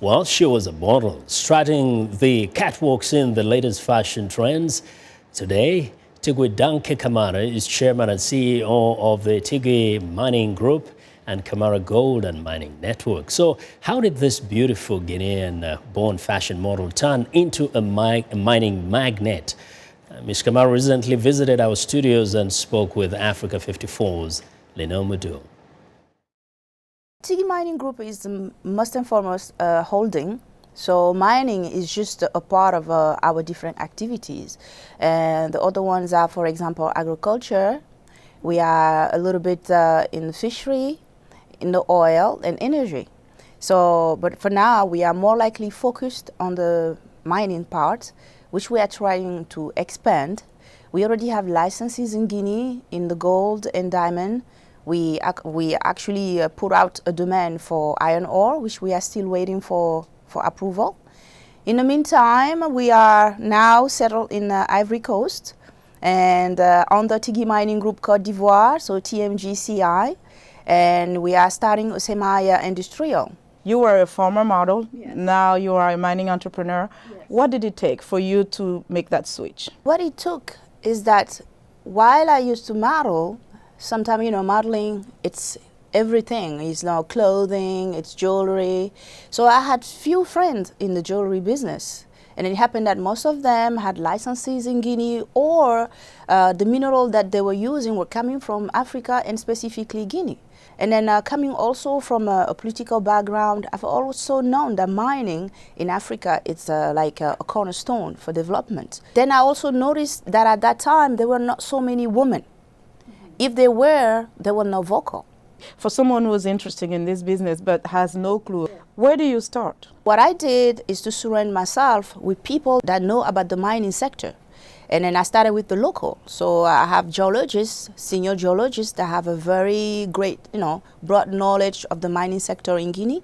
Well, she was a model, strutting the catwalks in the latest fashion trends. Today, Tiguidanke Camara is chairman and CEO of the Tigui Mining Group and Camara Gold and Mining Network. So how did this beautiful Guinean-born fashion model turn into a mining magnate? Ms. Camara recently visited our studios and spoke with Africa 54's Linord Moudou. Tigui Mining Group is the most and foremost holding. So mining is just a part of our different activities. And the other ones are, for example, agriculture. We are a little bit in the fishery, in the oil and energy. So, but for now, we are more likely focused on the mining part, which we are trying to expand. We already have licenses in Guinea in the gold and diamond. We actually put out a demand for iron ore, which we are still waiting for approval. In the meantime, we are now settled in Ivory Coast and under Tigui Mining Group Côte d'Ivoire, so TMGCI, and we are starting a semi-industrial. You were a former model, yes. Now you are a mining entrepreneur. Yes. What did it take for you to make that switch? What it took is that while I used to model, sometimes, you know, modeling, it's everything. It's now clothing, it's jewelry. So I had few friends in the jewelry business. And it happened that most of them had licenses in Guinea, or the mineral that they were using were coming from Africa and specifically Guinea. And then coming also from a political background, I've also known that mining in Africa is like a cornerstone for development. Then I also noticed that at that time there were not so many women. If they were not vocal. For someone who is interested in this business but has no clue, where do you start? What I did is to surround myself with people that know about the mining sector. And then I started with the local. So I have geologists, senior geologists that have a very great, broad knowledge of the mining sector in Guinea.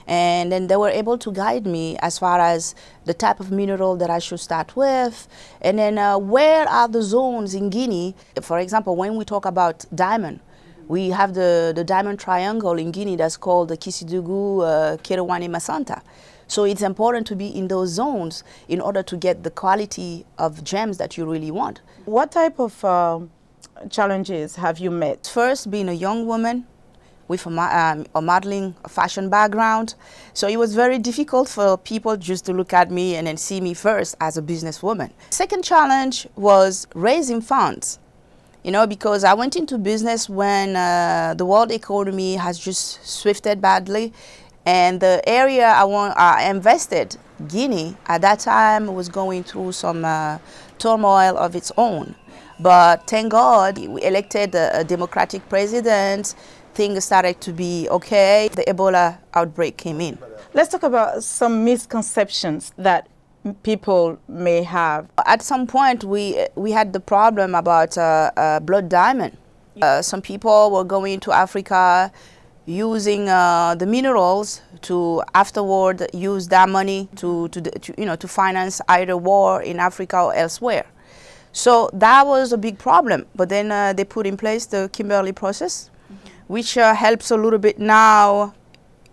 And then they were able to guide me as far as the type of mineral that I should start with. And then where are the zones in Guinea? For example, when we talk about diamond, we have the diamond triangle in Guinea that's called the Kisidougou, Kerewane, Masanta. So it's important to be in those zones in order to get the quality of gems that you really want. What type of challenges have you met? First, being a young woman, with a modeling, a fashion background. So it was very difficult for people just to look at me and then see me first as a businesswoman. Second challenge was raising funds, because I went into business when the world economy has just swifted badly. And the area I invested, Guinea, at that time was going through some turmoil of its own. But thank God, we elected a democratic president. Things started to be okay. The Ebola outbreak came in. Let's talk about some misconceptions that people may have. At some point, we had the problem about blood diamond. Some people were going to Africa using the minerals to afterward use that money to finance either war in Africa or elsewhere. So that was a big problem. But then they put in place the Kimberley process, which helps a little bit now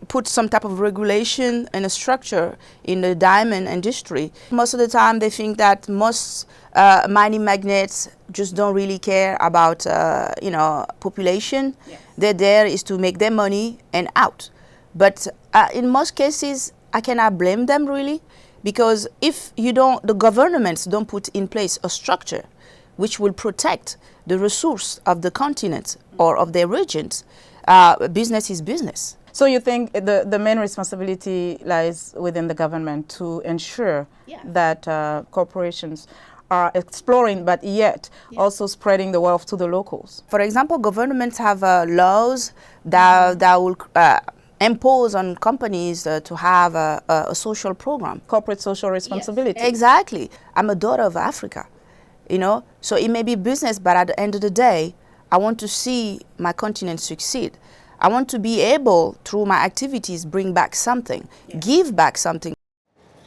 put some type of regulation and a structure in the diamond industry. Most of the time they think that most mining magnates just don't really care about population. Yes. They're there is to make their money and out. But in most cases I cannot blame them really, because if the governments don't put in place a structure which will protect the resource of the continent or of their regions, business is business. So you think the main responsibility lies within the government to ensure that corporations are exploring but yet also spreading the wealth to the locals? For example, governments have laws that will impose on companies to have a social program. Corporate social responsibility. Yes. Exactly. I'm a daughter of Africa. So it may be business, but at the end of the day, I want to see my continent succeed. I want to be able, through my activities, bring back something, give back something.